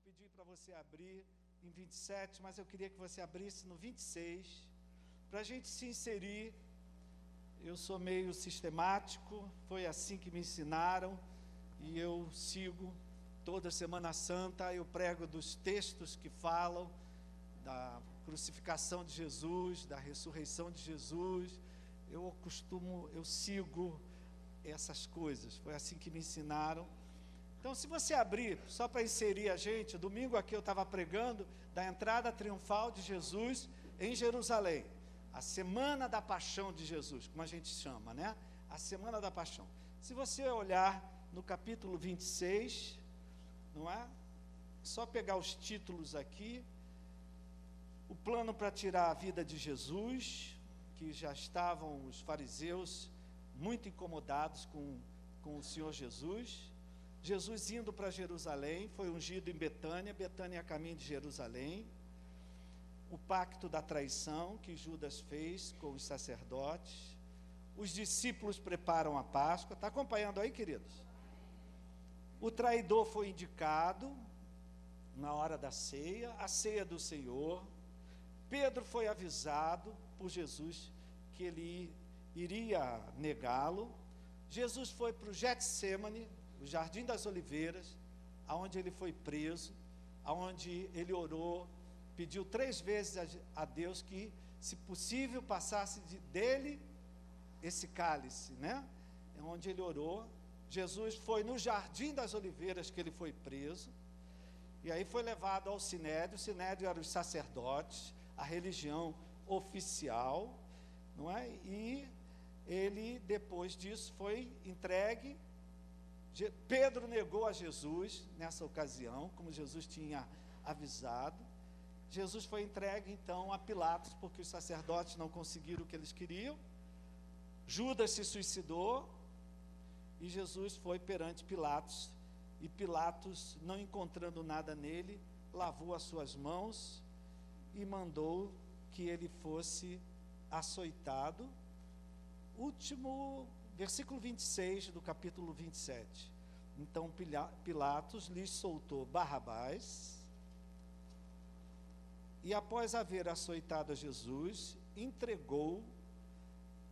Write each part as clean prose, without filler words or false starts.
pedir para você abrir em 27, mas eu queria que você abrisse no 26, para a gente se inserir. Eu sou meio sistemático, foi assim que me ensinaram, e eu sigo. Toda Semana Santa eu prego dos textos que falam da crucificação de Jesus, da ressurreição de Jesus. Eu sigo essas coisas, foi assim que me ensinaram. Então, se você abrir, só para inserir a gente, domingo aqui eu estava pregando da entrada triunfal de Jesus em Jerusalém, a Semana da Paixão de Jesus, como a gente chama, né? A Semana da Paixão. Se você olhar no capítulo 26, não é? Só pegar os títulos aqui, o plano para tirar a vida de Jesus, que já estavam os fariseus muito incomodados com o Senhor Jesus. Jesus indo para Jerusalém, foi ungido em Betânia, Betânia é a caminho de Jerusalém. O pacto da traição que Judas fez com os sacerdotes. Os discípulos preparam a Páscoa. Está acompanhando aí, queridos? O traidor foi indicado na hora da ceia, a ceia do Senhor. Pedro foi avisado por Jesus que ele iria negá-lo. Jesus foi para o Getsêmani, o Jardim das Oliveiras, aonde ele foi preso, aonde ele orou, pediu 3 vezes a Deus que, se possível, passasse dele esse cálice, né? É onde ele orou. Jesus foi no Jardim das Oliveiras que ele foi preso, e aí foi levado ao Sinédrio. O Sinédrio eram os sacerdotes, a religião oficial, não é? E ele, depois disso, foi entregue. Pedro negou a Jesus nessa ocasião, como Jesus tinha avisado. Jesus foi entregue então a Pilatos, porque os sacerdotes não conseguiram o que eles queriam. Judas se suicidou e Jesus foi perante Pilatos, e Pilatos, não encontrando nada nele, lavou as suas mãos e mandou que ele fosse açoitado. Último versículo 26 do capítulo 27. Então Pilatos lhes soltou Barrabás, e após haver açoitado a Jesus, entregou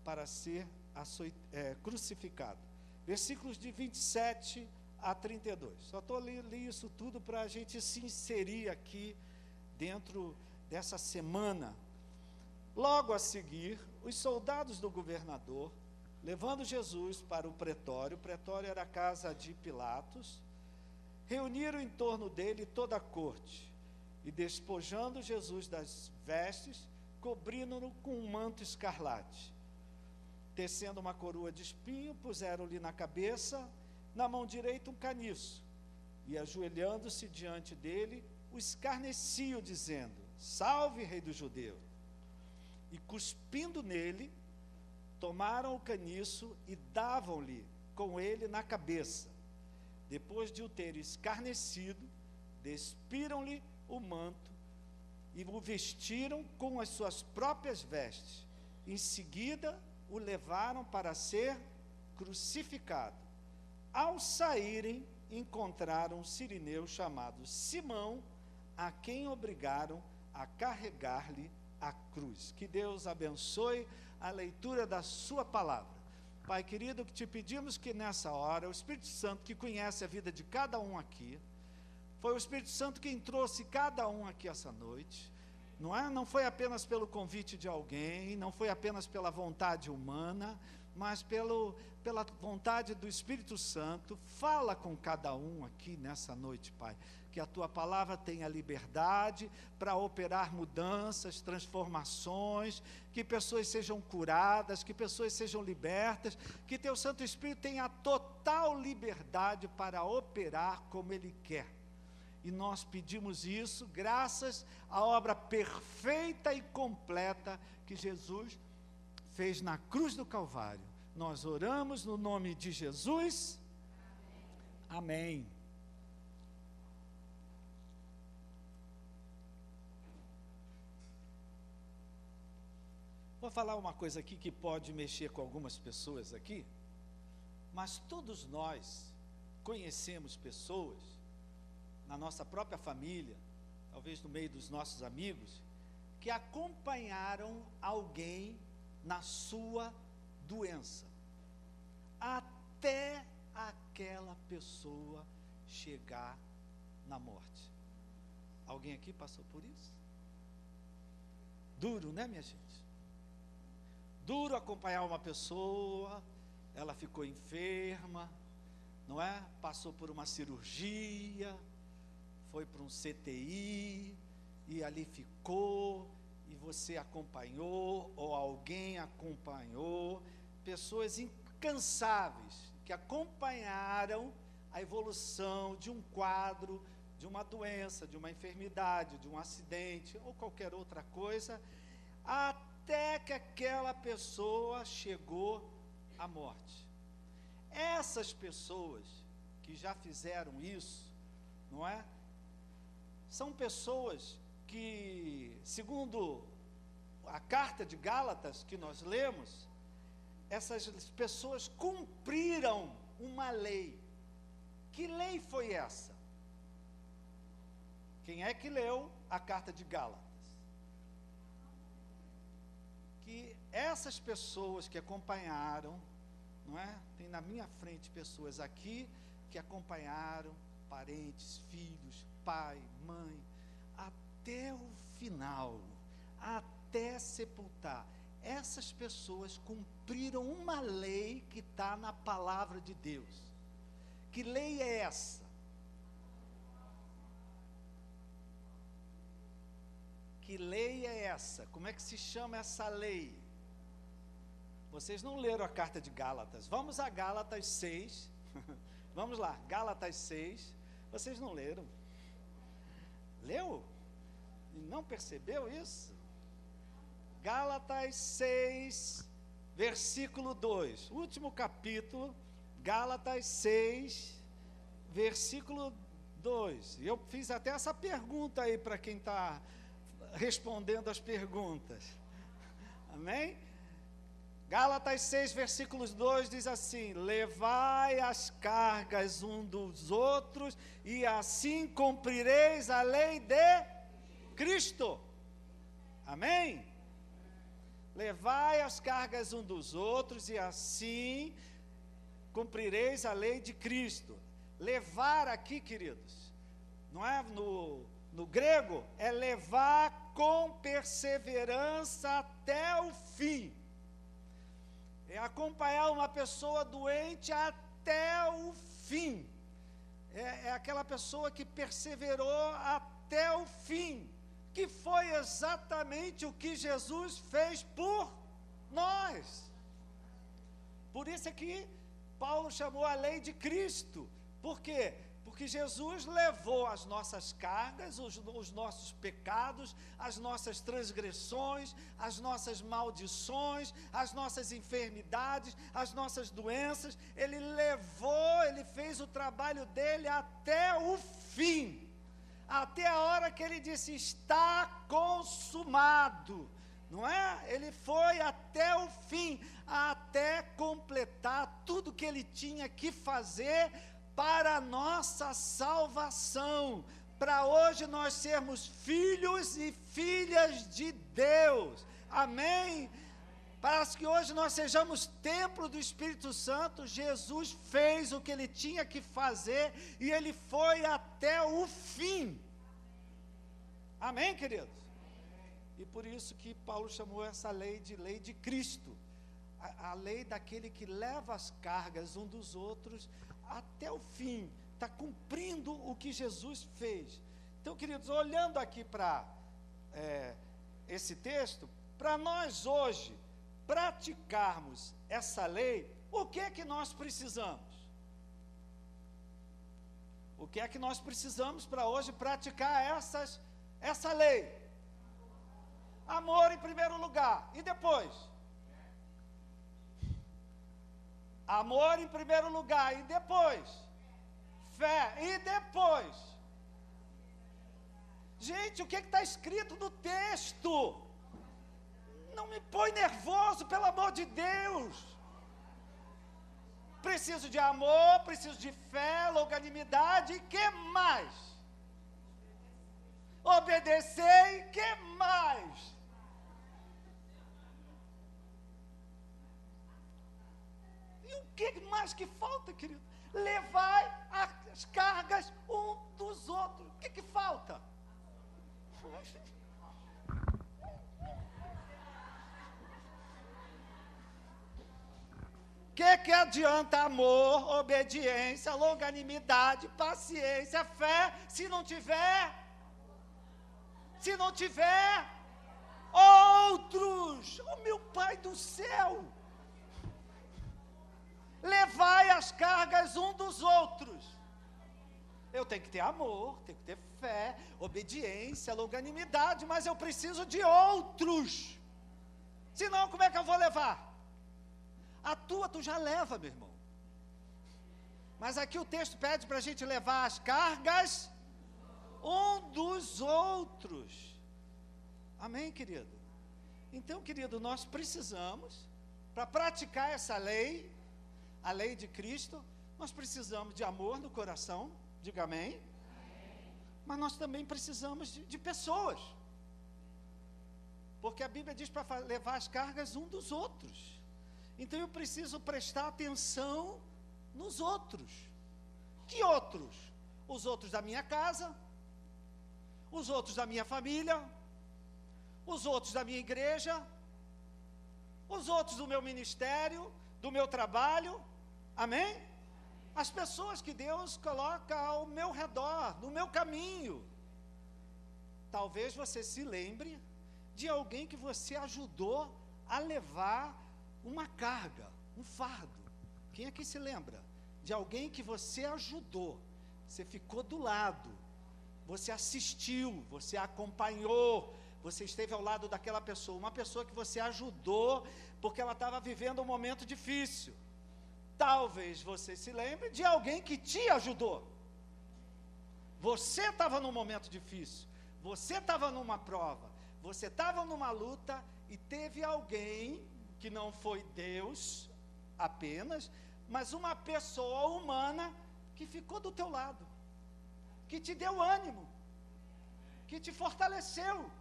para ser crucificado. Versículos de 27 a 32. Só estou lendo isso tudo para a gente se inserir aqui dentro dessa semana. Logo a seguir, os soldados do governador, levando Jesus para o pretório era a casa de Pilatos, reuniram em torno dele toda a corte, e despojando Jesus das vestes, cobrindo-no com um manto escarlate. Tecendo uma coroa de espinho, puseram-lhe na cabeça, na mão direita um caniço, e ajoelhando-se diante dele, o escarneciam, dizendo: Salve, Rei dos Judeus! E cuspindo nele, tomaram o caniço e davam-lhe com ele na cabeça. Depois de o ter escarnecido, despiram-lhe o manto e o vestiram com as suas próprias vestes. Em seguida, o levaram para ser crucificado. Ao saírem, encontraram um sirineu chamado Simão, a quem obrigaram a carregar-lhe a cruz. Que Deus abençoe a leitura da sua palavra. Pai querido, que te pedimos que nessa hora, o Espírito Santo, que conhece a vida de cada um aqui, foi o Espírito Santo quem trouxe cada um aqui essa noite, não foi apenas pelo convite de alguém, não foi apenas pela vontade humana, mas pela vontade do Espírito Santo. Fala com cada um aqui nessa noite, Pai, que a Tua palavra tenha liberdade para operar mudanças, transformações, que pessoas sejam curadas, que pessoas sejam libertas, que Teu Santo Espírito tenha total liberdade para operar como Ele quer. E nós pedimos isso graças à obra perfeita e completa que Jesus fez na cruz do Calvário. Nós oramos no nome de Jesus. Amém. Vou falar uma coisa aqui que pode mexer com algumas pessoas aqui, mas todos nós conhecemos pessoas na nossa própria família, talvez no meio dos nossos amigos, que acompanharam alguém na sua doença, até aquela pessoa chegar na morte. Alguém aqui passou por isso? Duro, né, minha gente? Duro acompanhar uma pessoa, ela ficou enferma, não é? Passou por uma cirurgia, foi para um CTI, e ali ficou, e você acompanhou, ou alguém acompanhou, pessoas incansáveis, que acompanharam a evolução de um quadro, de uma doença, de uma enfermidade, de um acidente, ou qualquer outra coisa, até que aquela pessoa chegou à morte. Essas pessoas que já fizeram isso, não é? São pessoas que, segundo a carta de Gálatas que nós lemos, essas pessoas cumpriram uma lei. Que lei foi essa? Quem é que leu a carta de Gálatas? Que essas pessoas que acompanharam, não é? Tem na minha frente pessoas aqui que acompanharam parentes, filhos, pai, mãe, até o final, até sepultar. Essas pessoas cumpriram uma lei que está na palavra de Deus. Que lei é essa? Que lei é essa? Como é que se chama essa lei? Vocês não leram a carta de Gálatas. Vamos a Gálatas 6. Vamos lá, Gálatas 6. Vocês não leram? Leu? E não percebeu isso? Gálatas 6, versículo 2. Último capítulo, Gálatas 6, versículo 2. E eu fiz até essa pergunta aí para quem está respondendo as perguntas. Amém? Gálatas 6, versículos 2 diz assim: levai as cargas um dos outros, e assim cumprireis a lei de Cristo. Amém? Levai as cargas um dos outros, e assim cumprireis a lei de Cristo. Levar aqui, queridos, não é no grego, é levar com perseverança até o fim. É acompanhar uma pessoa doente até o fim. É aquela pessoa que perseverou até o fim, que foi exatamente o que Jesus fez por nós. Por isso é que Paulo chamou a lei de Cristo. Por quê? Porque Jesus levou as nossas cargas, os nossos pecados, as nossas transgressões, as nossas maldições, as nossas enfermidades, as nossas doenças. Ele levou, ele fez o trabalho dele até o fim. Até a hora que ele disse, está consumado. Não é? Ele foi até o fim, até completar tudo que ele tinha que fazer para a nossa salvação, para hoje nós sermos filhos e filhas de Deus, amém? Para que hoje nós sejamos templo do Espírito Santo, Jesus fez o que ele tinha que fazer, e ele foi até o fim, amém, queridos? E por isso que Paulo chamou essa lei de Cristo, a lei daquele que leva as cargas um dos outros, até o fim, está cumprindo o que Jesus fez. Então, queridos, olhando aqui para esse texto, para nós hoje praticarmos essa lei, o que é que nós precisamos? O que é que nós precisamos para hoje praticar essa lei? Amor em primeiro lugar, e depois? Amor em primeiro lugar, e depois? Fé, e depois? Gente, o que está escrito no texto? Não me põe nervoso, pelo amor de Deus. Preciso de amor, preciso de fé, longanimidade, e que mais? obedecei, que mais? E o que mais que falta, querido? Levai as cargas um dos outros. O que falta? Que adianta amor, obediência, longanimidade, paciência, fé, se não tiver outros? Oh, meu Pai do céu! Levai as cargas um dos outros. Eu tenho que ter amor, tenho que ter fé, obediência, longanimidade, mas eu preciso de outros. Senão, como é que eu vou levar? A tua tu já leva, meu irmão. Mas aqui o texto pede para a gente levar as cargas um dos outros. Amém, querido? Então, querido, nós precisamos, para praticar essa lei, a lei de Cristo, nós precisamos de amor no coração, diga amém. Amém. Mas nós também precisamos de pessoas. Porque a Bíblia diz para levar as cargas um dos outros. Então eu preciso prestar atenção nos outros. Que outros? Os outros da minha casa, os outros da minha família, os outros da minha igreja, os outros do meu ministério, do meu trabalho, amém? As pessoas que Deus coloca ao meu redor, no meu caminho. Talvez você se lembre de alguém que você ajudou a levar uma carga, um fardo. Quem aqui se lembra de alguém que você ajudou? Você ficou do lado, você assistiu, você acompanhou, você esteve ao lado daquela pessoa, uma pessoa que você ajudou porque ela estava vivendo um momento difícil. Talvez você se lembre de alguém que te ajudou. Você estava num momento difícil, você estava numa prova, você estava numa luta e teve alguém que não foi Deus apenas, mas uma pessoa humana que ficou do teu lado, que te deu ânimo, que te fortaleceu.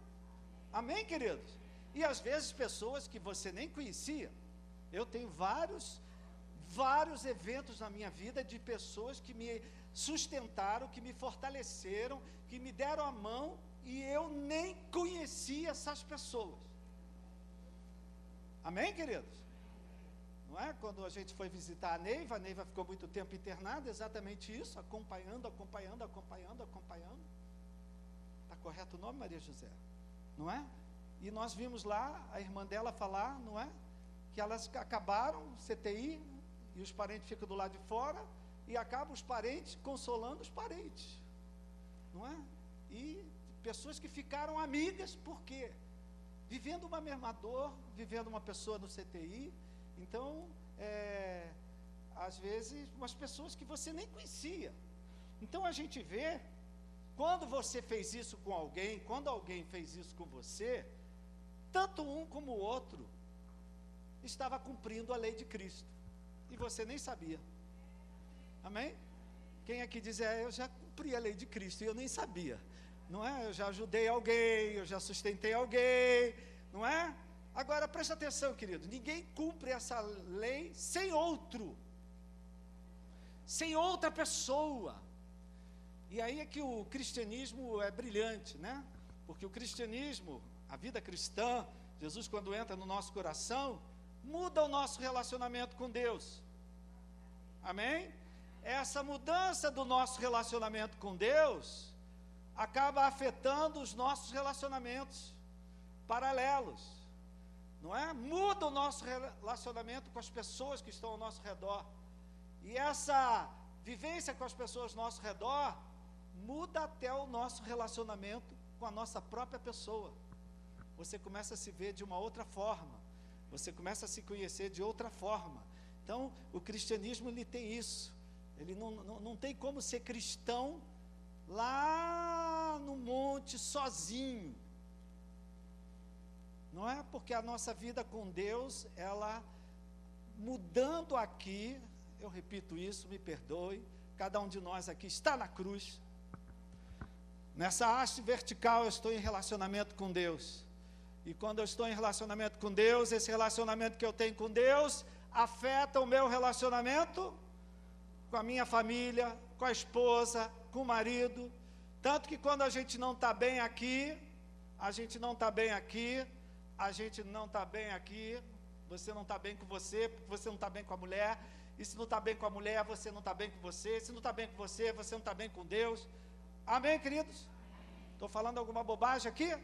Amém, queridos? E às vezes pessoas que você nem conhecia. Eu tenho vários eventos na minha vida de pessoas que me sustentaram, que me fortaleceram, que me deram a mão e eu nem conhecia essas pessoas. Amém, queridos? Não é? Quando a gente foi visitar a Neiva ficou muito tempo internada, exatamente isso, acompanhando. Está correto o nome, Maria José? Não é? E nós vimos lá a irmã dela falar, não é? Que elas acabaram, CTI, e os parentes ficam do lado de fora, e acabam os parentes consolando os parentes. Não é? E pessoas que ficaram amigas, por quê? Vivendo uma mesma dor, vivendo uma pessoa no CTI, então, às vezes, umas pessoas que você nem conhecia. Então, a gente vê, quando você fez isso com alguém, quando alguém fez isso com você, tanto um como o outro estava cumprindo a lei de Cristo, e você nem sabia. Amém? Quem aqui diz, eu já cumpri a lei de Cristo, e eu nem sabia. Não é? Eu já ajudei alguém, eu já sustentei alguém, não é? Agora, presta atenção, querido, ninguém cumpre essa lei sem outro, sem outra pessoa. E aí é que o cristianismo é brilhante, né? Porque o cristianismo, a vida cristã, Jesus quando entra no nosso coração, muda o nosso relacionamento com Deus. Amém? Essa mudança do nosso relacionamento com Deus acaba afetando os nossos relacionamentos paralelos, não é? Muda o nosso relacionamento com as pessoas que estão ao nosso redor, e essa vivência com as pessoas ao nosso redor muda até o nosso relacionamento com a nossa própria pessoa. Você começa a se ver de uma outra forma, você começa a se conhecer de outra forma. Então, o cristianismo, ele tem isso, ele não tem como ser cristão lá no monte, sozinho. Não é? Porque a nossa vida com Deus, ela mudando aqui, eu repito isso, me perdoe, cada um de nós aqui está na cruz. Nessa haste vertical eu estou em relacionamento com Deus. E quando eu estou em relacionamento com Deus, esse relacionamento que eu tenho com Deus afeta o meu relacionamento com a minha família, com a esposa, com o marido. Tanto que quando a gente não está bem aqui, você não está bem com você, porque você não está bem com a mulher. E se não está bem com a mulher, você não está bem com você. Se não está bem com você, você não está bem com Deus. Amém, queridos? Estou falando alguma bobagem aqui?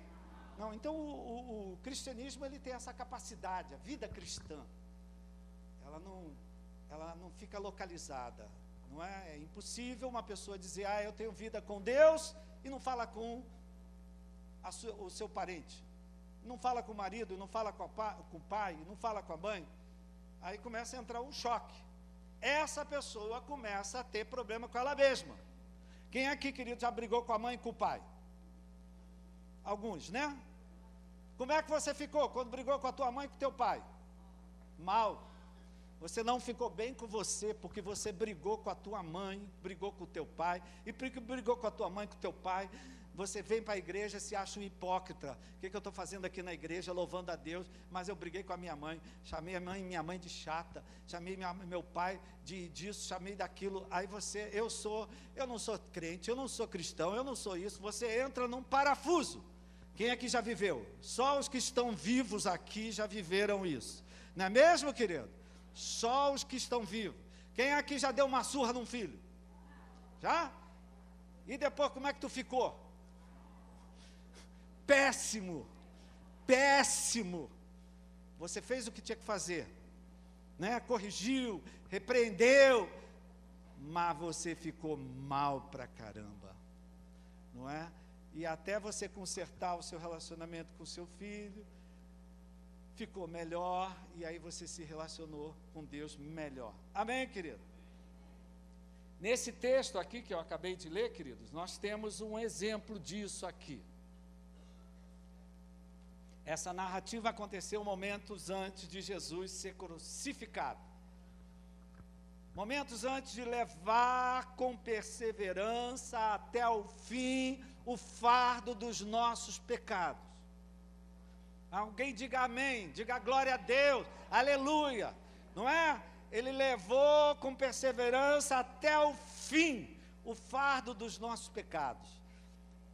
Não, então o cristianismo ele tem essa capacidade, a vida cristã, ela não fica localizada, não é? É impossível uma pessoa dizer, eu tenho vida com Deus e não fala com o seu parente, não fala com o marido, não fala com o pai, não fala com a mãe. Aí começa a entrar um choque, essa pessoa começa a ter problema com ela mesma. Quem aqui, querido, já brigou com a mãe e com o pai? Alguns, né? Como é que você ficou quando brigou com a tua mãe e com o teu pai? Mal. Você não ficou bem com você, porque você brigou com a tua mãe, brigou com o teu pai, e porque brigou com a tua mãe e com o teu pai, você vem para a igreja e se acha um hipócrita. O que eu estou fazendo aqui na igreja, louvando a Deus, mas eu briguei com a minha mãe, chamei minha mãe de chata, chamei meu pai disso, chamei daquilo. Aí eu não sou crente, eu não sou cristão, eu não sou isso. Você entra num parafuso. Quem aqui já viveu? Só os que estão vivos aqui já viveram isso. Não é mesmo, querido? Só os que estão vivos. Quem aqui já deu uma surra num filho? Já? E depois como é que tu ficou? Péssimo. Péssimo. Você fez o que tinha que fazer, né? Corrigiu, repreendeu, mas você ficou mal pra caramba, não é? E até você consertar o seu relacionamento com o seu filho, ficou melhor, e aí você se relacionou com Deus melhor. Amém, querido? Nesse texto aqui que eu acabei de ler, queridos, nós temos um exemplo disso aqui. Essa narrativa aconteceu momentos antes de Jesus ser crucificado. Momentos antes de levar com perseverança até o fim o fardo dos nossos pecados. Alguém diga amém, diga glória a Deus, aleluia, não é? Ele levou com perseverança até o fim o fardo dos nossos pecados.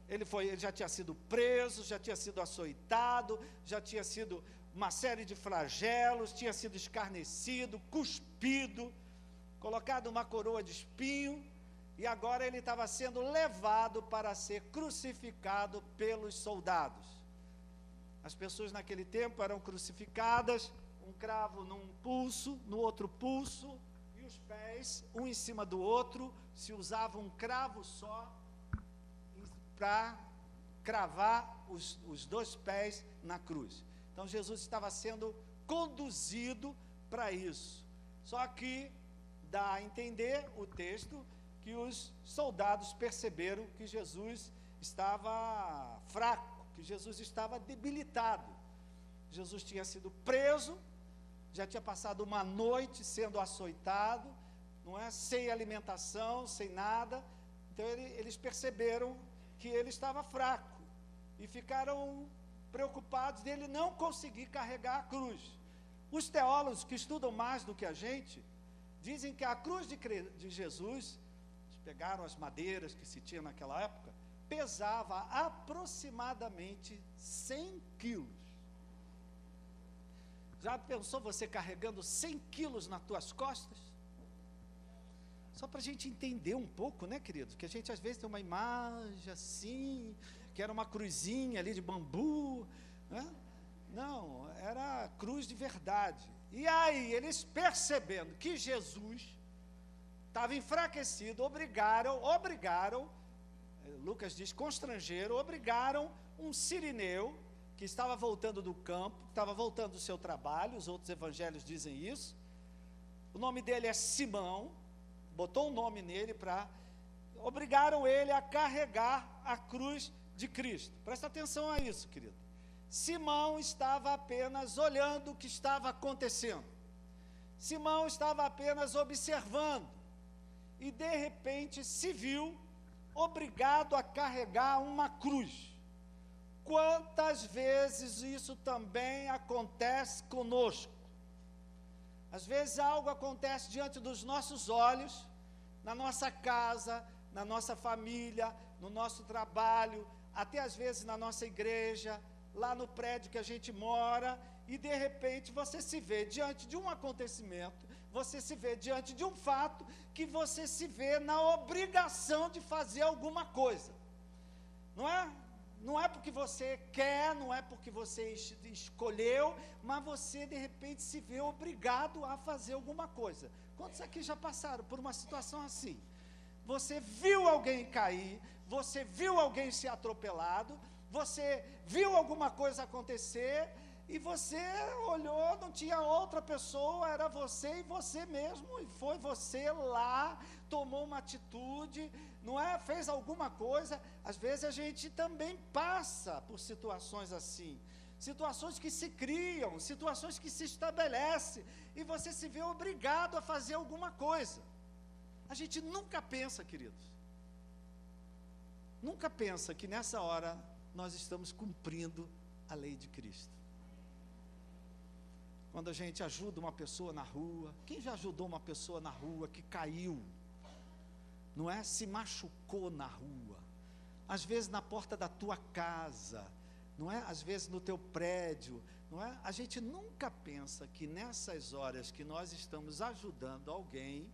Ele já tinha sido preso, já tinha sido açoitado, já tinha sido uma série de flagelos, tinha sido escarnecido, cuspido, colocado uma coroa de espinho, e agora ele estava sendo levado para ser crucificado pelos soldados. As pessoas naquele tempo eram crucificadas, um cravo num pulso, no outro pulso, e os pés, um em cima do outro. Se usava um cravo só para cravar os dois pés na cruz. Então Jesus estava sendo conduzido para isso. Só que dá a entender o texto que os soldados perceberam que Jesus estava fraco, que Jesus estava debilitado. Jesus tinha sido preso, já tinha passado uma noite sendo açoitado, não é? Sem alimentação, sem nada. Então eles perceberam que ele estava fraco e ficaram preocupados dele não conseguir carregar a cruz. Os teólogos que estudam mais do que a gente dizem que a cruz de Jesus, eles pegaram as madeiras que se tinha naquela época, pesava aproximadamente 100 quilos. Já pensou você carregando 100 quilos nas tuas costas? Só para a gente entender um pouco, né, querido? Que a gente às vezes tem uma imagem assim, que era uma cruzinha ali de bambu, né? Não, era cruz de verdade. E aí, eles percebendo que Jesus estava enfraquecido, obrigaram, Lucas diz constrangeram, obrigaram um sirineu, que estava voltando do campo, estava voltando do seu trabalho, os outros evangelhos dizem isso, o nome dele é Simão, botou um nome nele obrigaram ele a carregar a cruz de Cristo. Presta atenção a isso, querido. Simão estava apenas olhando o que estava acontecendo. Simão estava apenas observando. E de repente se viu obrigado a carregar uma cruz. Quantas vezes isso também acontece conosco? Às vezes algo acontece diante dos nossos olhos, na nossa casa, na nossa família, no nosso trabalho, até às vezes na nossa igreja, lá no prédio que a gente mora, e de repente você se vê diante de um acontecimento, você se vê diante de um fato, que você se vê na obrigação de fazer alguma coisa, não é? Não é porque você quer, não é porque você escolheu, mas você de repente se vê obrigado a fazer alguma coisa. Quantos aqui já passaram por uma situação assim? Você viu alguém cair, você viu alguém ser atropelado, você viu alguma coisa acontecer, e você olhou, não tinha outra pessoa, era você e você mesmo, e foi você lá, tomou uma atitude, não é? Fez alguma coisa. Às vezes a gente também passa por situações assim, situações que se criam, situações que se estabelecem, e você se vê obrigado a fazer alguma coisa. A gente nunca pensa, queridos, nunca pensa que nessa hora nós estamos cumprindo a lei de Cristo. Quando a gente ajuda uma pessoa na rua, quem já ajudou uma pessoa na rua que caiu, não é? Se machucou na rua, às vezes na porta da tua casa, não é? Às vezes no teu prédio, não é? A gente nunca pensa que nessas horas que nós estamos ajudando alguém,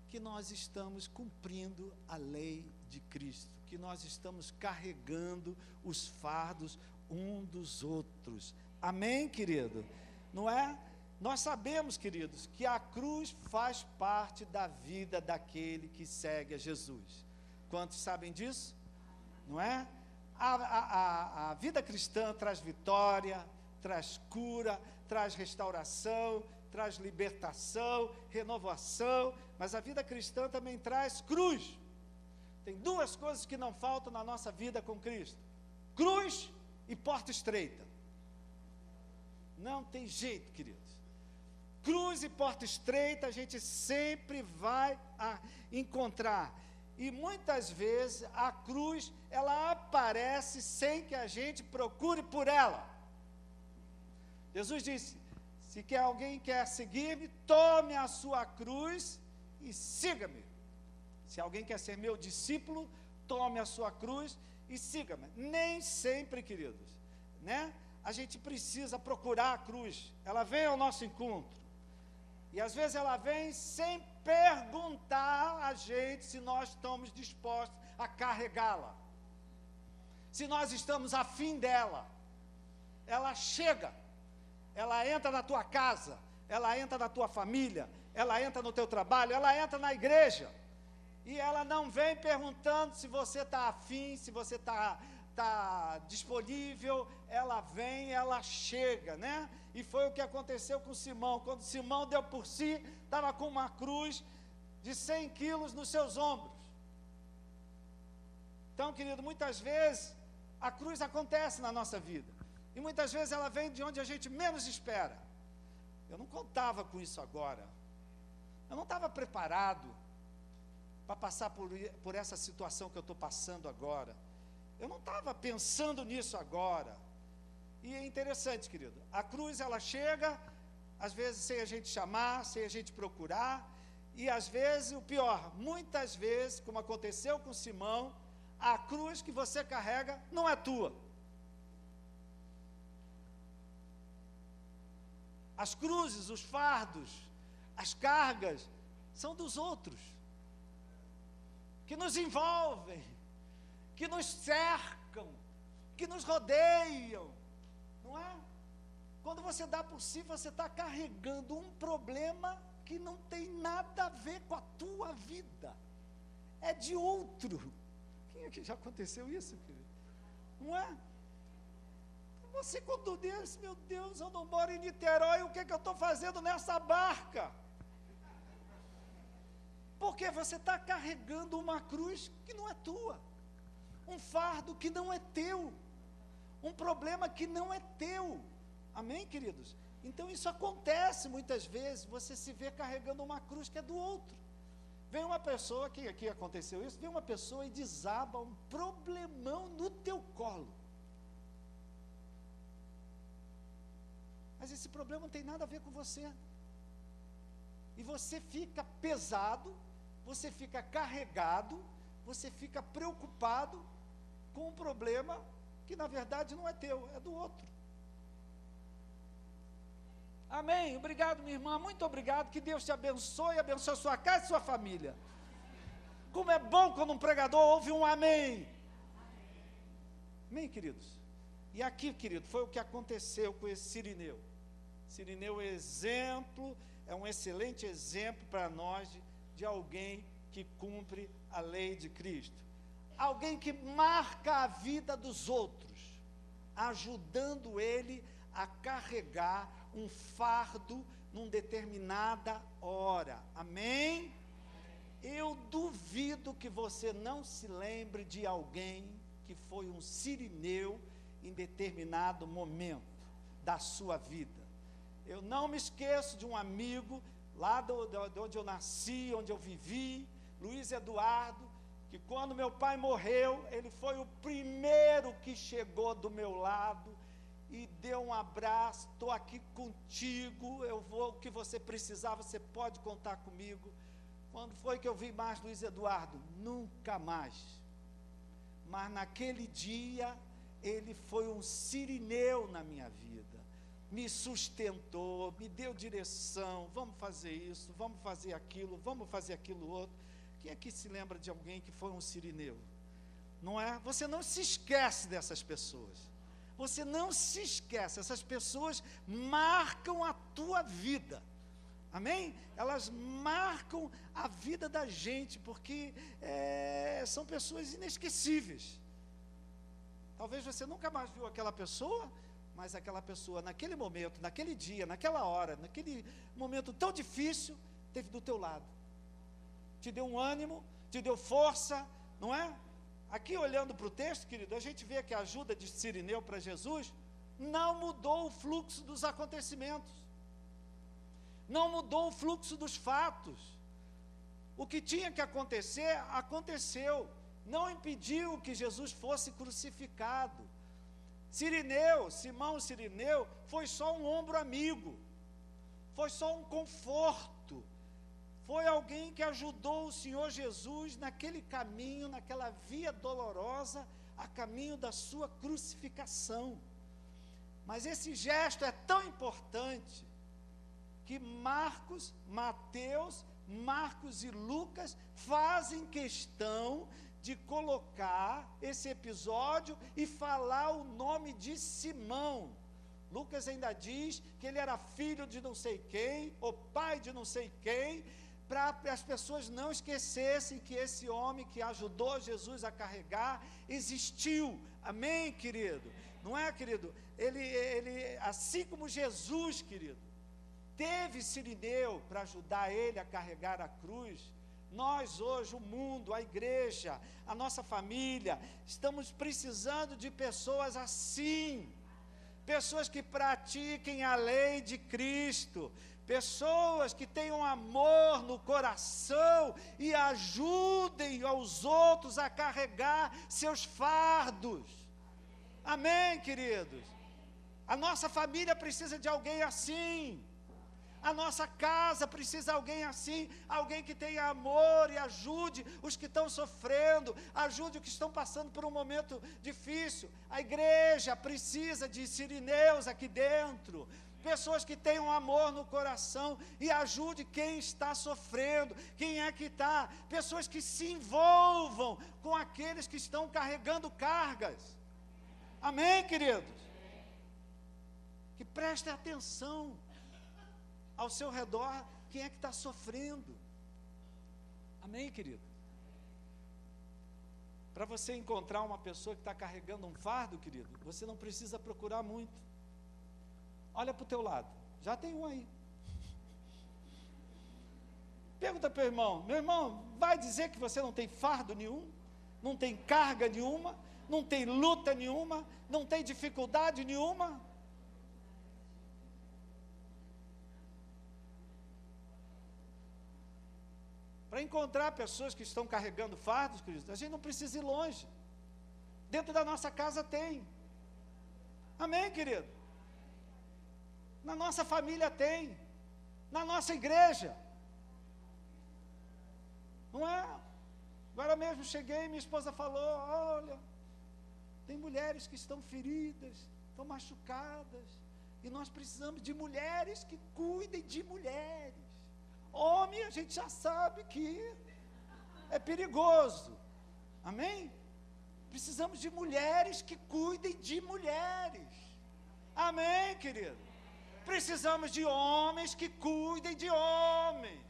que nós estamos cumprindo a lei de Cristo, que nós estamos carregando os fardos um dos outros. Amém, querido? Não é? Nós sabemos, queridos, que a cruz faz parte da vida daquele que segue a Jesus. Quantos sabem disso? Não é? A vida cristã traz vitória, traz cura, traz restauração, traz libertação, renovação, mas a vida cristã também traz cruz. Tem duas coisas que não faltam na nossa vida com Cristo: cruz e porta estreita. Não tem jeito, queridos. Cruz e porta estreita a gente sempre vai encontrar. E muitas vezes a cruz, ela aparece sem que a gente procure por ela. Jesus disse: se alguém quer seguir-me, tome a sua cruz e siga-me. Se alguém quer ser meu discípulo, tome a sua cruz e siga-me. Nem sempre, queridos, né? A gente precisa procurar a cruz, ela vem ao nosso encontro, e às vezes ela vem sem perguntar a gente se nós estamos dispostos a carregá-la, se nós estamos afim dela. Ela chega, ela entra na tua casa, ela entra na tua família, ela entra no teu trabalho, ela entra na igreja, e ela não vem perguntando se você está afim, se você está disponível. Ela vem, ela chega, né? E foi o que aconteceu com Simão. Quando Simão deu por si, estava com uma cruz de 100 quilos nos seus ombros. Então, querido, muitas vezes a cruz acontece na nossa vida, e muitas vezes ela vem de onde a gente menos espera. Eu não contava com isso agora, eu não estava preparado para passar por essa situação que eu estou passando agora. Eu não estava pensando nisso agora. E é interessante, querido, a cruz ela chega, às vezes sem a gente chamar, sem a gente procurar, e às vezes, o pior, muitas vezes, como aconteceu com Simão, a cruz que você carrega não é tua. As cruzes, os fardos, as cargas, são dos outros, que nos envolvem, que nos cercam, que nos rodeiam, não é? Quando você dá por si, você está carregando um problema que não tem nada a ver com a tua vida, é de outro. Quem é que já aconteceu isso, querido? Não é? Você quando diz: meu Deus, eu não moro em Niterói, o que eu estou fazendo nessa barca? Porque você está carregando uma cruz que não é tua, um fardo que não é teu, um problema que não é teu. Amém, queridos? Então isso acontece muitas vezes, você se vê carregando uma cruz que é do outro. Vem uma pessoa, que aqui aconteceu isso, vem uma pessoa e desaba um problemão no teu colo. Mas esse problema não tem nada a ver com você. E você fica pesado, você fica carregado, você fica preocupado com um problema que na verdade não é teu, é do outro. Amém? Obrigado, minha irmã, muito obrigado, que Deus te abençoe, abençoe a sua casa e sua família. Como é bom quando um pregador ouve um amém. Amém, queridos? E aqui, querido, foi o que aconteceu com esse Cirineu. Cirineu é um excelente exemplo para nós de alguém que cumpre a lei de Cristo. Alguém que marca a vida dos outros, ajudando ele a carregar um fardo numa determinada hora. Amém? Eu duvido que você não se lembre de alguém que foi um Cirineu em determinado momento da sua vida. Eu não me esqueço de um amigo lá de onde eu nasci, onde eu vivi, Luiz Eduardo, que quando meu pai morreu, ele foi o primeiro que chegou do meu lado e deu um abraço. Estou aqui contigo, o que você precisar, você pode contar comigo. Quando foi que eu vi mais Luiz Eduardo? Nunca mais. Mas naquele dia, ele foi um Cirineu na minha vida. Me sustentou, me deu direção, vamos fazer isso, vamos fazer aquilo outro. Quem é que se lembra de alguém que foi um Cirineu? Não é? Você não se esquece dessas pessoas. Você não se esquece, essas pessoas marcam a tua vida. Amém? Elas marcam a vida da gente, porque são pessoas inesquecíveis. Talvez você nunca mais viu aquela pessoa, mas aquela pessoa, naquele momento, naquele dia, naquela hora, naquele momento tão difícil, esteve do teu lado. Te deu um ânimo, te deu força, não é? Aqui olhando para o texto, querido, a gente vê que a ajuda de Cirineu para Jesus não mudou o fluxo dos acontecimentos, não mudou o fluxo dos fatos. O que tinha que acontecer, aconteceu, não impediu que Jesus fosse crucificado. Simão Cirineu, foi só um ombro amigo, foi só um conforto, foi alguém que ajudou o Senhor Jesus naquele caminho, naquela via dolorosa, a caminho da sua crucificação. Mas esse gesto é tão importante, que Marcos, Mateus, Marcos e Lucas fazem questão de colocar esse episódio e falar o nome de Simão. Lucas ainda diz que ele era filho de não sei quem, ou pai de não sei quem, para as pessoas não esquecessem que esse homem que ajudou Jesus a carregar existiu. Amém, querido? Não é, querido? Ele, assim como Jesus, querido, teve Cirineu para ajudar ele a carregar a cruz, nós hoje, o mundo, a igreja, a nossa família, estamos precisando de pessoas assim, pessoas que pratiquem a lei de Cristo, pessoas que tenham amor no coração e ajudem aos outros a carregar seus fardos. Amém, queridos? A nossa família precisa de alguém assim. A nossa casa precisa de alguém assim, alguém que tenha amor e ajude os que estão sofrendo, ajude os que estão passando por um momento difícil. A igreja precisa de Cirineus aqui dentro, pessoas que tenham amor no coração e ajude quem está sofrendo, quem é que está, pessoas que se envolvam com aqueles que estão carregando cargas. Amém, queridos? Que prestem atenção ao seu redor, quem é que está sofrendo. Amém, querido? Para você encontrar uma pessoa que está carregando um fardo, querido, você não precisa procurar muito. Olha para o teu lado, já tem um aí. Pergunta para o irmão, meu irmão, vai dizer que você não tem fardo nenhum? Não tem carga nenhuma? Não tem luta nenhuma? Não tem dificuldade nenhuma? Para Para encontrar pessoas que estão carregando fardos, queridos, a gente não precisa ir longe. Dentro da nossa casa tem. Amém, querido? Na nossa família tem. Na nossa igreja. Não é? Agora mesmo cheguei e minha esposa falou, olha, tem mulheres que estão feridas, estão machucadas, e nós precisamos de mulheres que cuidem de mulheres. Homem, a gente já sabe que é perigoso. Amém? Precisamos de mulheres que cuidem de mulheres. Amém, querido? Precisamos de homens que cuidem de homens.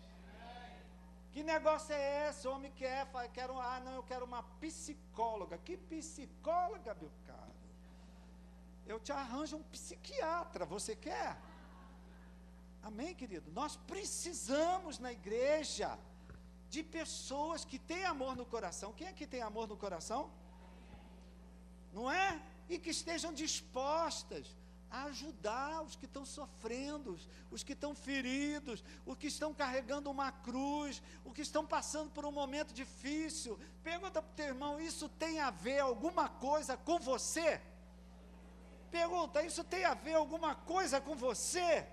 Que negócio é esse? O homem quer, eu quero uma psicóloga. Que psicóloga, meu caro? Eu te arranjo um psiquiatra, você quer? Amém, querido? Nós precisamos na igreja de pessoas que têm amor no coração. Quem é que tem amor no coração? Não é? E que estejam dispostas a ajudar os que estão sofrendo, os que estão feridos, os que estão carregando uma cruz, os que estão passando por um momento difícil. Pergunta para o teu irmão, isso tem a ver alguma coisa com você? Pergunta, isso tem a ver alguma coisa com você?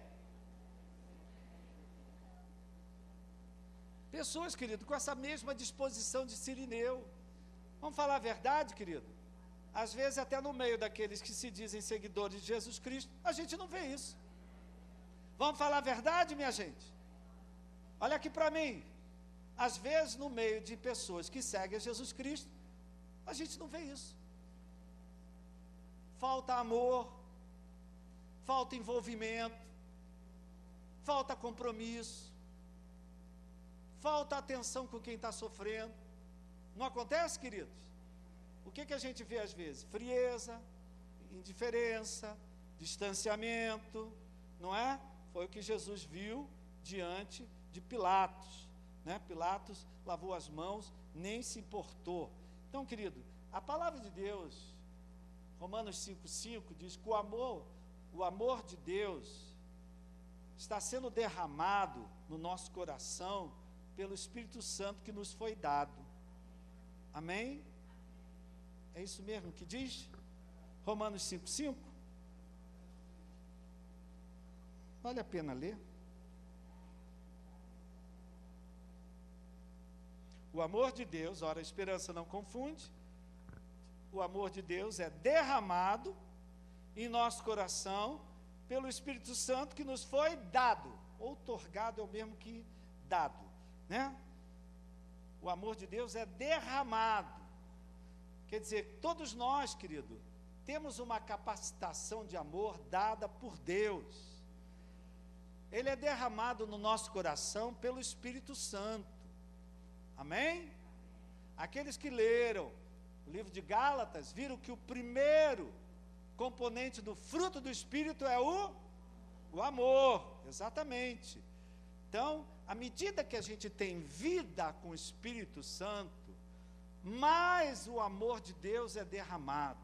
Pessoas, querido, com essa mesma disposição de Cirineu. Vamos falar a verdade, querido? Às vezes até no meio daqueles que se dizem seguidores de Jesus Cristo, a gente não vê isso. Vamos falar a verdade, minha gente? Olha aqui para mim. Às vezes no meio de pessoas que seguem a Jesus Cristo, a gente não vê isso. Falta amor, falta envolvimento, falta compromisso, falta atenção com quem está sofrendo. Não acontece, queridos? O que a gente vê às vezes? Frieza, indiferença, distanciamento, não é? Foi o que Jesus viu diante de Pilatos, né? Pilatos lavou as mãos, nem se importou. Então, querido, a palavra de Deus, Romanos 5,5 diz que o amor de Deus está sendo derramado no nosso coração pelo Espírito Santo que nos foi dado. Amém? É isso mesmo que diz? Romanos 5,5? Vale a pena ler. O amor de Deus, ora, a esperança não confunde. O amor de Deus é derramado em nosso coração pelo Espírito Santo que nos foi dado. Outorgado é o mesmo que dado, né? O amor de Deus é derramado. Quer dizer, todos nós, querido, temos uma capacitação de amor dada por Deus. Ele é derramado no nosso coração pelo Espírito Santo. Amém? Aqueles que leram o livro de Gálatas, viram que o primeiro componente do fruto do Espírito é o amor. Exatamente. Então, à medida que a gente tem vida com o Espírito Santo, mais o amor de Deus é derramado.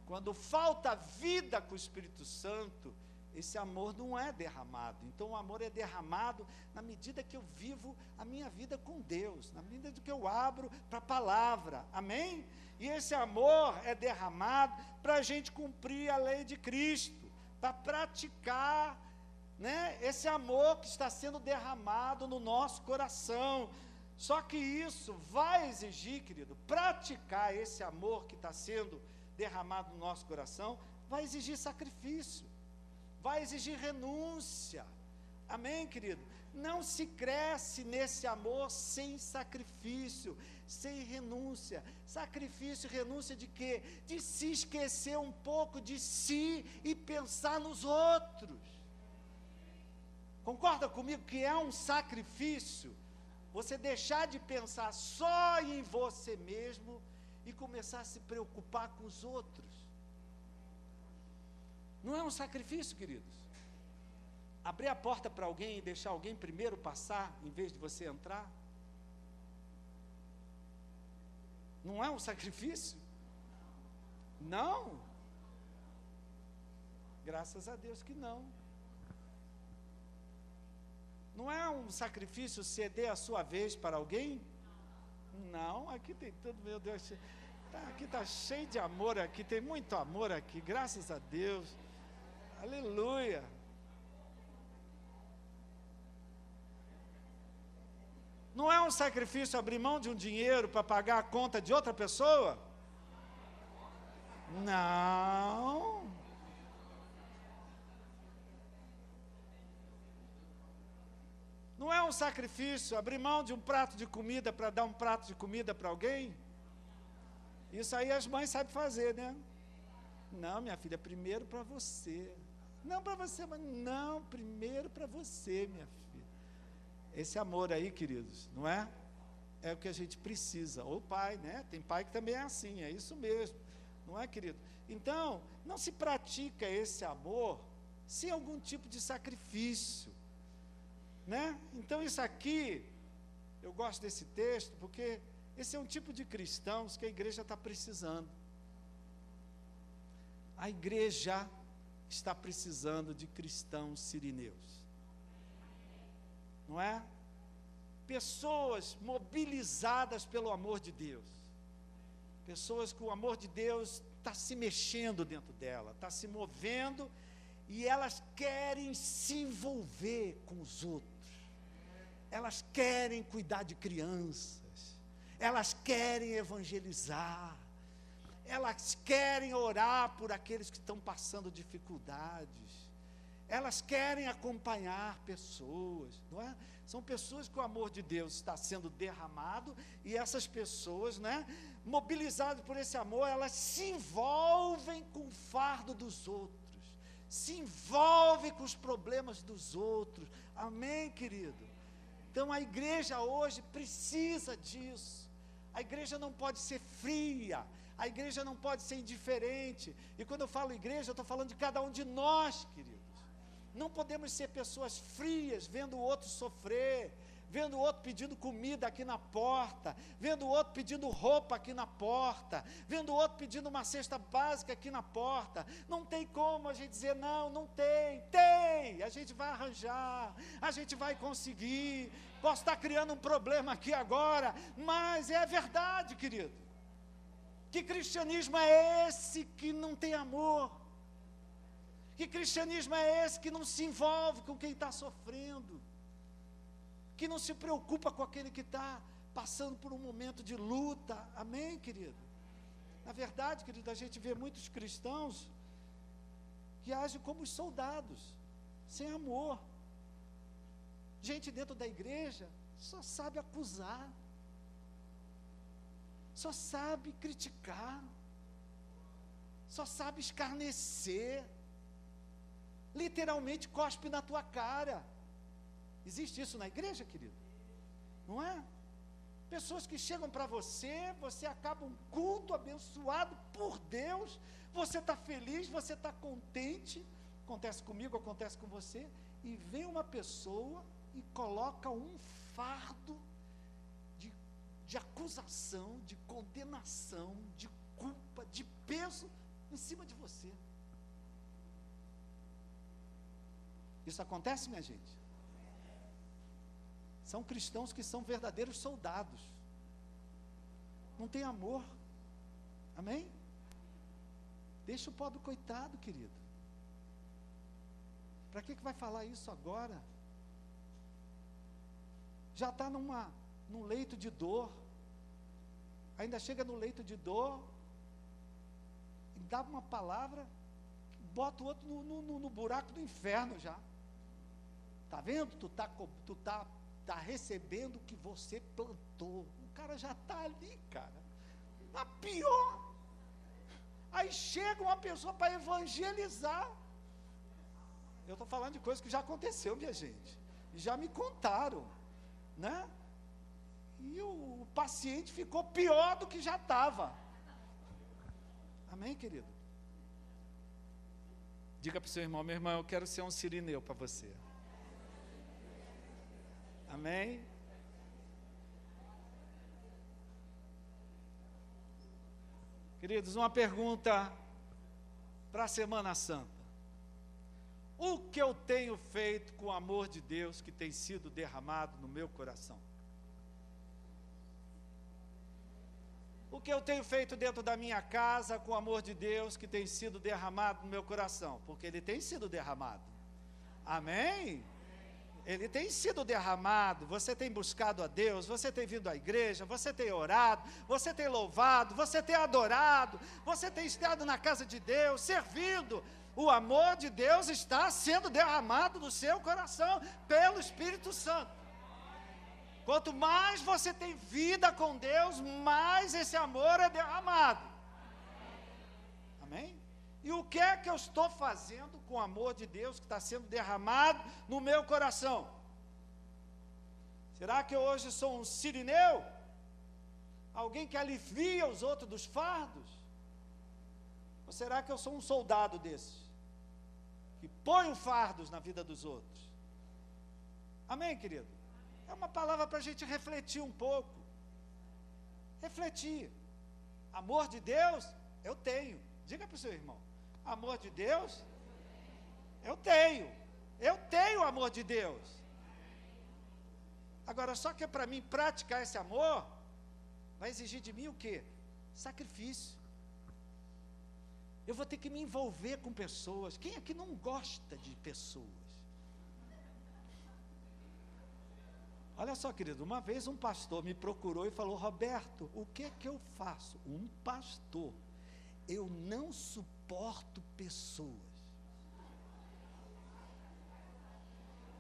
Quando falta vida com o Espírito Santo, esse amor não é derramado. Então o amor é derramado na medida que eu vivo a minha vida com Deus, na medida que eu abro para a palavra, amém? E esse amor é derramado para a gente cumprir a lei de Cristo, para praticar, né, esse amor que está sendo derramado no nosso coração. Só que isso vai exigir, querido, praticar esse amor que está sendo derramado no nosso coração, vai exigir sacrifício, vai exigir renúncia. Amém, querido? Não se cresce nesse amor sem sacrifício, sem renúncia. Sacrifício e renúncia de quê? De se esquecer um pouco de si e pensar nos outros. Concorda comigo que é um sacrifício você deixar de pensar só em você mesmo e começar a se preocupar com os outros? Não é um sacrifício, queridos? Abrir a porta para alguém e deixar alguém primeiro passar, em vez de você entrar? Não é um sacrifício? Não. Graças a Deus que não. Não é um sacrifício ceder a sua vez para alguém? Não, aqui tem tudo, meu Deus, aqui está cheio de amor aqui, tem muito amor aqui, graças a Deus, aleluia. Não é um sacrifício abrir mão de um dinheiro para pagar a conta de outra pessoa? Não. Não é um sacrifício abrir mão de um prato de comida para dar um prato de comida para alguém? Isso aí as mães sabem fazer, né? Não, minha filha, primeiro para você. Não para você, mas não, primeiro para você, minha filha. Esse amor aí, queridos, não é? É o que a gente precisa. Ou pai, né? Tem pai que também é assim, é isso mesmo. Não é, querido? Então, não se pratica esse amor sem algum tipo de sacrifício, né? Então, isso aqui, eu gosto desse texto, porque esse é um tipo de cristãos que a igreja está precisando. A igreja está precisando de cristãos sirineus. Não é? Pessoas mobilizadas pelo amor de Deus. Pessoas que o amor de Deus está se mexendo dentro dela, está se movendo, e elas querem se envolver com os outros. Elas querem cuidar de crianças. Elas querem evangelizar. Elas querem orar por aqueles que estão passando dificuldades. Elas querem acompanhar pessoas, não é? São pessoas que o amor de Deus está sendo derramado, e essas pessoas, né, mobilizadas por esse amor, elas se envolvem com o fardo dos outros, se envolvem com os problemas dos outros. Amém, querido? Então a igreja hoje precisa disso. A igreja não pode ser fria, a igreja não pode ser indiferente. E quando eu falo igreja, eu estou falando de cada um de nós, queridos. Não podemos ser pessoas frias, vendo o outro sofrer, vendo o outro pedindo comida aqui na porta, vendo o outro pedindo roupa aqui na porta, vendo o outro pedindo uma cesta básica aqui na porta. Não tem como a gente dizer, não tem, a gente vai arranjar, a gente vai conseguir. Posso estar criando um problema aqui agora, mas é a verdade, querido. Que cristianismo é esse que não tem amor? Que cristianismo é esse que não se envolve com quem está sofrendo? Que não se preocupa com aquele que está passando por um momento de luta? Amém, querido? Na verdade, querido, a gente vê muitos cristãos que agem como os soldados, sem amor. Gente dentro da igreja só sabe acusar, só sabe criticar, só sabe escarnecer, literalmente cospe na tua cara. Existe isso na igreja, querido? Não é? Pessoas que chegam para você, você acaba um culto abençoado por Deus, você está feliz, você está contente, acontece comigo, acontece com você, e vem uma pessoa e coloca um fardo de acusação, de condenação, de culpa, de peso em cima de você. Isso acontece, minha gente? São cristãos que são verdadeiros soldados. Não tem amor. Amém? Deixa o pobre coitado, querido. Para que vai falar isso agora? Já está num leito de dor. Ainda chega no leito de dor e dá uma palavra, bota o outro no buraco do inferno já. Está vendo? Tu tá recebendo o que você plantou. O cara já está ali, cara. Está pior. Aí chega uma pessoa para evangelizar. Eu estou falando de coisa que já aconteceu, minha gente. Já me contaram, né? E o paciente ficou pior do que já estava. Amém, querido? Diga para o seu irmão, meu irmão, eu quero ser um sirineu para você. Amém? Queridos, uma pergunta para a Semana Santa. o que eu tenho feito com o amor de Deus que tem sido derramado no meu coração? O que eu tenho feito dentro da minha casa com o amor de Deus que tem sido derramado no meu coração? Porque ele tem sido derramado. Amém? Ele tem sido derramado. Você tem buscado a Deus, você tem vindo à igreja, você tem orado, você tem louvado, você tem adorado, você tem estado na casa de Deus, servindo. O amor de Deus está sendo derramado no seu coração pelo Espírito Santo. Quanto mais você tem vida com Deus, mais esse amor é derramado. Amém? E o que é que eu estou fazendo com o amor de Deus que está sendo derramado no meu coração? Será que eu hoje sou um sirineu? Alguém que alivia os outros dos fardos? Ou será que eu sou um soldado desses? Que põe fardos na vida dos outros? Amém, querido? É uma palavra para a gente refletir um pouco. Refletir. Amor de Deus, eu tenho. Diga para o seu irmão. Amor de Deus, eu tenho. Eu tenho amor de Deus. Agora, só que para mim praticar esse amor, vai exigir de mim o quê? Sacrifício. Eu vou ter que me envolver com pessoas. Quem aqui não gosta de pessoas? Olha só, querido, uma vez um pastor me procurou e falou: Roberto, o que é que eu faço? Um pastor, eu não suporto pessoas.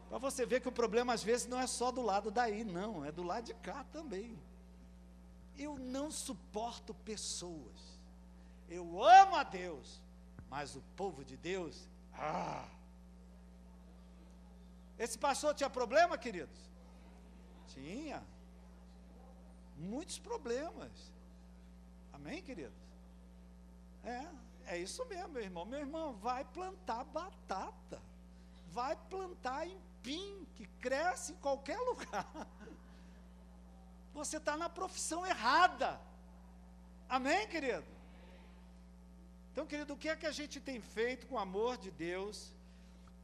Para você ver que o problema às vezes não é só do lado daí, não, é do lado de cá também. Eu não suporto pessoas. Eu amo a Deus, mas o povo de Deus, Esse pastor tinha problema, queridos? Tinha. Muitos problemas. Amém, queridos? É isso mesmo, meu irmão. Meu irmão, vai plantar batata. Vai plantar empim, que cresce em qualquer lugar. Você está na profissão errada. Amém, querido? Então, querido, o que é que a gente tem feito com o amor de Deus?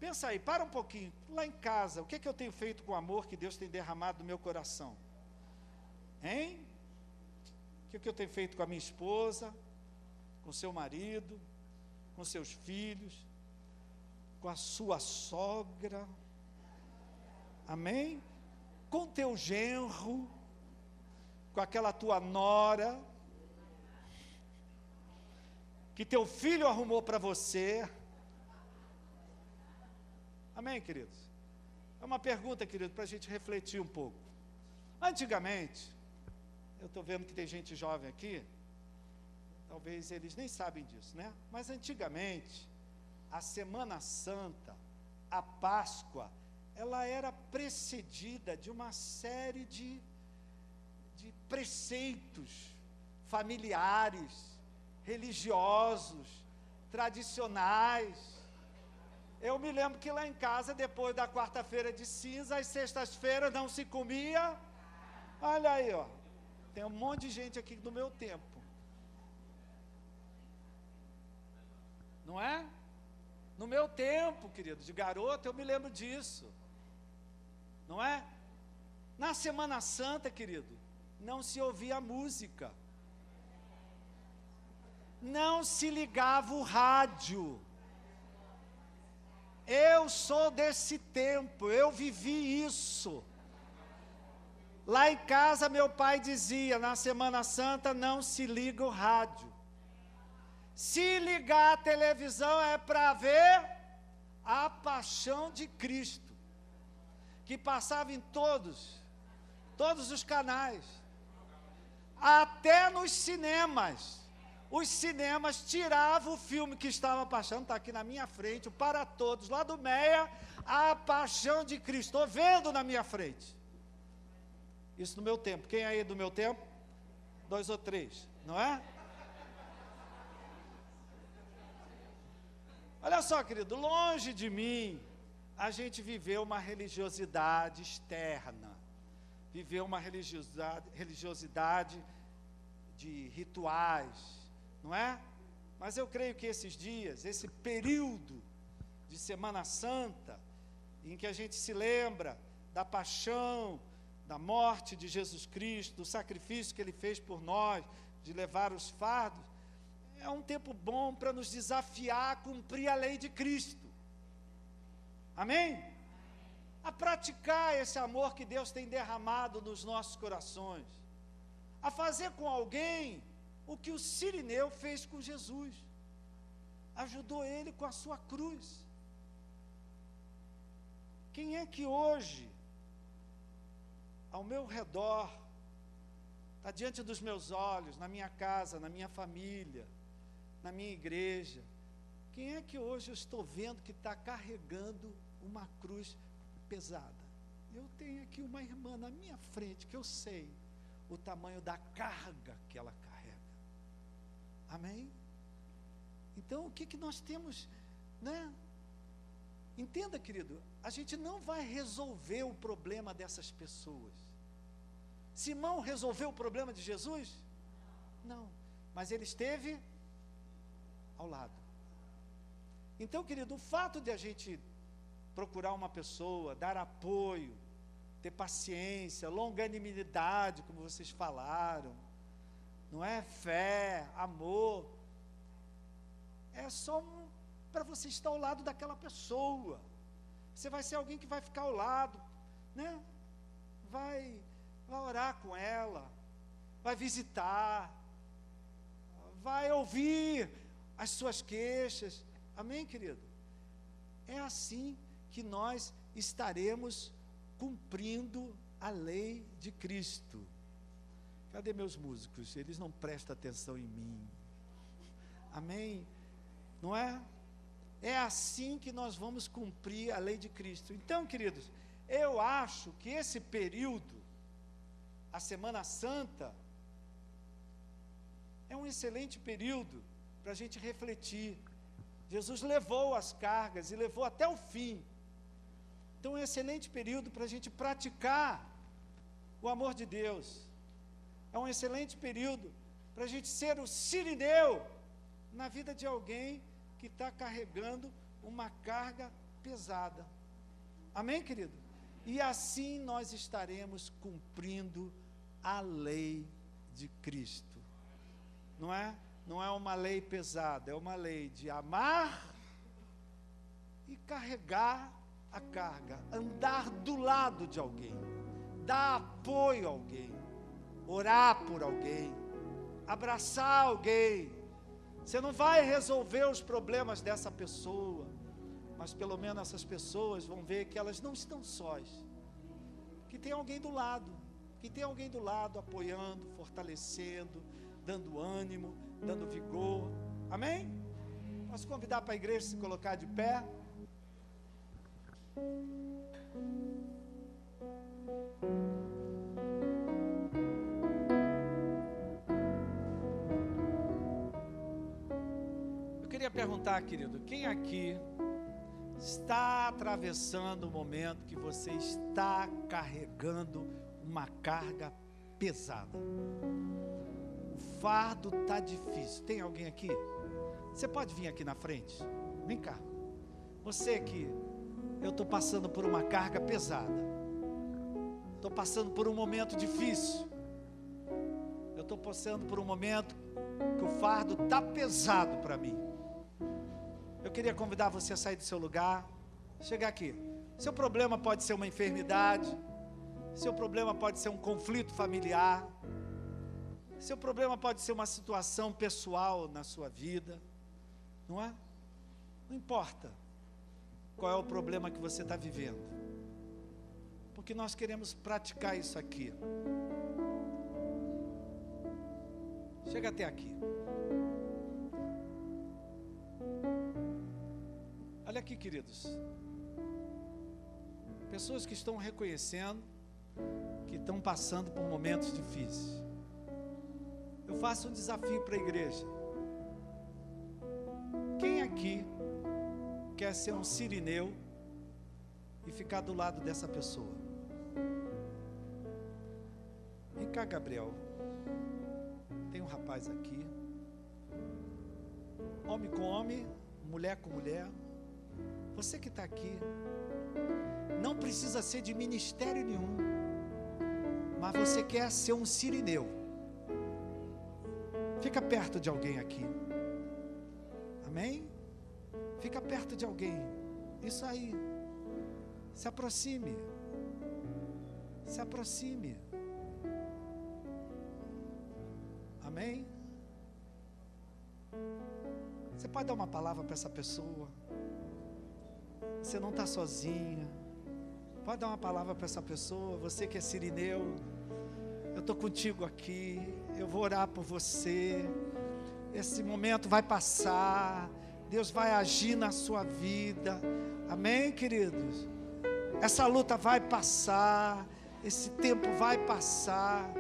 Pensa aí, para um pouquinho, lá em casa, o que é que eu tenho feito com o amor que Deus tem derramado no meu coração? Hein? O que é que eu tenho feito com a minha esposa, com seu marido, com seus filhos, com a sua sogra? Amém? Com teu genro, com aquela tua nora, que teu filho arrumou para você. Amém, queridos? É uma pergunta, querido, para a gente refletir um pouco. Antigamente, eu estou vendo que tem gente jovem aqui, talvez eles nem sabem disso, né? Mas antigamente, a Semana Santa, a Páscoa, ela era precedida de uma série de preceitos familiares, religiosos, tradicionais. Eu me lembro que lá em casa, depois da quarta-feira de cinza, às sextas-feiras não se comia. Olha aí, ó. Tem um monte de gente aqui do meu tempo. Não é? No meu tempo, querido, de garoto, eu me lembro disso. Não é? Na Semana Santa, querido, não se ouvia música. Não se ligava o rádio. Eu sou desse tempo, eu vivi isso. Lá em casa, meu pai dizia, na Semana Santa, não se liga o rádio. Se ligar a televisão é para ver a paixão de Cristo, que passava em todos os canais, até nos cinemas. Os cinemas tiravam o filme que estava passando, está aqui na minha frente, o Para Todos, lá do Meia, a Paixão de Cristo, estou vendo na minha frente. Isso no meu tempo. Quem aí do meu tempo? 2 ou 3, não é? Olha só, querido, longe de mim, a gente viveu uma religiosidade externa, viveu uma religiosidade de rituais, não é? Mas eu creio que esses dias, esse período de Semana Santa, em que a gente se lembra da paixão, da morte de Jesus Cristo, do sacrifício que Ele fez por nós, de levar os fardos, é um tempo bom para nos desafiar a cumprir a lei de Cristo. Amém? A praticar esse amor que Deus tem derramado nos nossos corações. A fazer com alguém o que o Cirineu fez com Jesus. Ajudou ele com a sua cruz. Quem é que hoje, ao meu redor, está diante dos meus olhos, na minha casa, na minha família, na minha igreja, quem é que hoje eu estou vendo que está carregando uma cruz pesada? Eu tenho aqui uma irmã na minha frente, que eu sei o tamanho da carga que ela carrega. Amém? Então, o que nós temos, né? Entenda, querido, a gente não vai resolver o problema dessas pessoas. Simão resolveu o problema de Jesus? Não, mas ele esteve ao lado. Então, querido, o fato de a gente procurar uma pessoa, dar apoio, ter paciência, longanimidade, como vocês falaram, não é? Fé, amor, é só para você estar ao lado daquela pessoa. Você vai ser alguém que vai ficar ao lado, né? Vai orar com ela, vai visitar, vai ouvir as suas queixas. Amém, querido? É assim que nós estaremos cumprindo a lei de Cristo. Cadê meus músicos? Eles não prestam atenção em mim. Amém? Não é? É assim que nós vamos cumprir a lei de Cristo. Então, queridos, eu acho que esse período, a Semana Santa, é um excelente período para a gente refletir. Jesus levou as cargas e levou até o fim. Então é um excelente período para a gente praticar o amor de Deus. É um excelente período para a gente ser o Cirineu na vida de alguém que está carregando uma carga pesada. Amém, querido? E assim nós estaremos cumprindo a lei de Cristo. Não é? Não é uma lei pesada, é uma lei de amar e carregar a carga, andar do lado de alguém, dar apoio a alguém, orar por alguém, abraçar alguém. Você não vai resolver os problemas dessa pessoa, mas pelo menos essas pessoas vão ver que elas não estão sós, que tem alguém do lado, apoiando, fortalecendo, dando ânimo, dando vigor. Amém? Posso convidar para a igreja se colocar de pé? Eu queria perguntar, querido, quem aqui está atravessando o momento que você está carregando uma carga pesada? O fardo está difícil. Tem alguém aqui? Você pode vir aqui na frente? Vem cá. Você que eu estou passando por uma carga pesada, estou passando por um momento difícil, eu estou passando por um momento que o fardo está pesado para mim. Eu queria convidar você a sair do seu lugar, chegar aqui. Seu problema pode ser uma enfermidade, seu problema pode ser um conflito familiar, seu problema pode ser uma situação pessoal na sua vida, não é? Não importa qual é o problema que você está vivendo, porque nós queremos praticar isso aqui. Chega até aqui. Olha aqui, queridos, pessoas que estão reconhecendo que estão passando por momentos difíceis. Eu faço um desafio para a igreja. Quem aqui quer ser um Cirineu e ficar do lado dessa pessoa? Vem cá, Gabriel. Tem um rapaz aqui. Homem com homem, mulher com mulher. Você que está aqui, não precisa ser de ministério nenhum, mas você quer ser um sirineu. Fica perto de alguém aqui. Amém? Fica perto de alguém. Isso aí. Se aproxime. Se aproxime. Amém? Você pode dar uma palavra para essa pessoa. Você não está sozinha. Pode dar uma palavra para essa pessoa. Você que é sirineu, eu estou contigo aqui. Eu vou orar por você. Esse momento vai passar. Deus vai agir na sua vida. Amém, queridos? Essa luta vai passar. Esse tempo vai passar.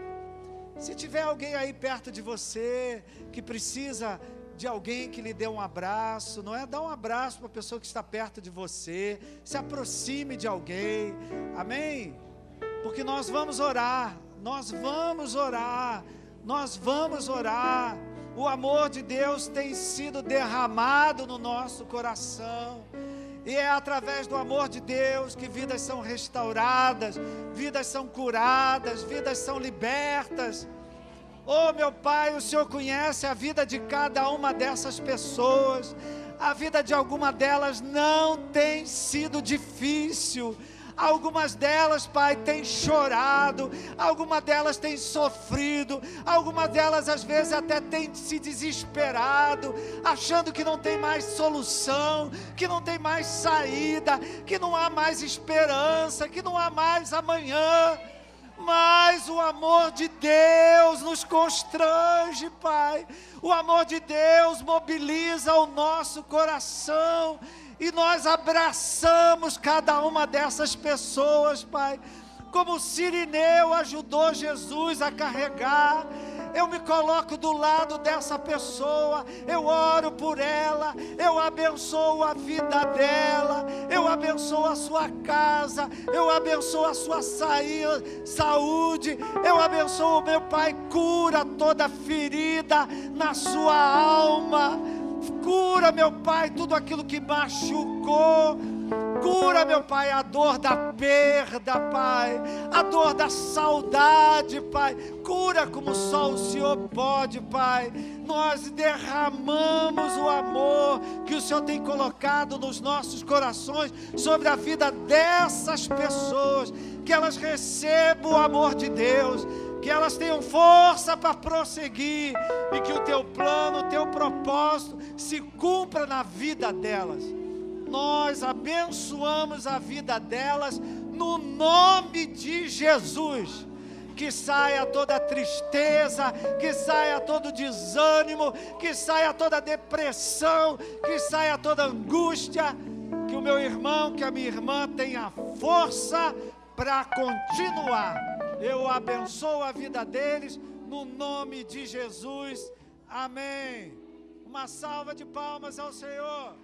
Se tiver alguém aí perto de você que precisa de alguém que lhe dê um abraço, não é? Dá um abraço para a pessoa que está perto de você. Se aproxime de alguém. Amém? Porque nós vamos orar. Nós vamos orar. Nós vamos orar. O amor de Deus tem sido derramado no nosso coração. E é através do amor de Deus que vidas são restauradas, vidas são curadas, vidas são libertas. Oh, meu Pai, o Senhor conhece a vida de cada uma dessas pessoas. A vida de alguma delas não tem sido difícil. Algumas delas, Pai, têm chorado, algumas delas têm sofrido, algumas delas às vezes até têm se desesperado, achando que não tem mais solução, que não tem mais saída, que não há mais esperança, que não há mais amanhã. Mas o amor de Deus nos constrange, Pai. O amor de Deus mobiliza o nosso coração. E nós abraçamos cada uma dessas pessoas, Pai. Como o sirineu ajudou Jesus a carregar. Eu me coloco do lado dessa pessoa, eu oro por ela, eu abençoo a vida dela, eu abençoo a sua casa, eu abençoo a sua saúde, eu abençoo, meu Pai, cura toda ferida na sua alma, cura, meu Pai, tudo aquilo que machucou. Cura, meu Pai, a dor da perda, Pai, a dor da saudade, Pai. Cura como só o Senhor pode, Pai. Nós derramamos o amor que o Senhor tem colocado nos nossos corações sobre a vida dessas pessoas. Que elas recebam o amor de Deus, que elas tenham força para prosseguir e que o Teu plano, o Teu propósito se cumpra na vida delas. Nós abençoamos a vida delas no nome de Jesus. Que saia toda tristeza, que saia todo desânimo, que saia toda depressão, que saia toda angústia. Que o meu irmão, que a minha irmã tenha força para continuar. Eu abençoo a vida deles no nome de Jesus. Amém. Uma salva de palmas ao Senhor.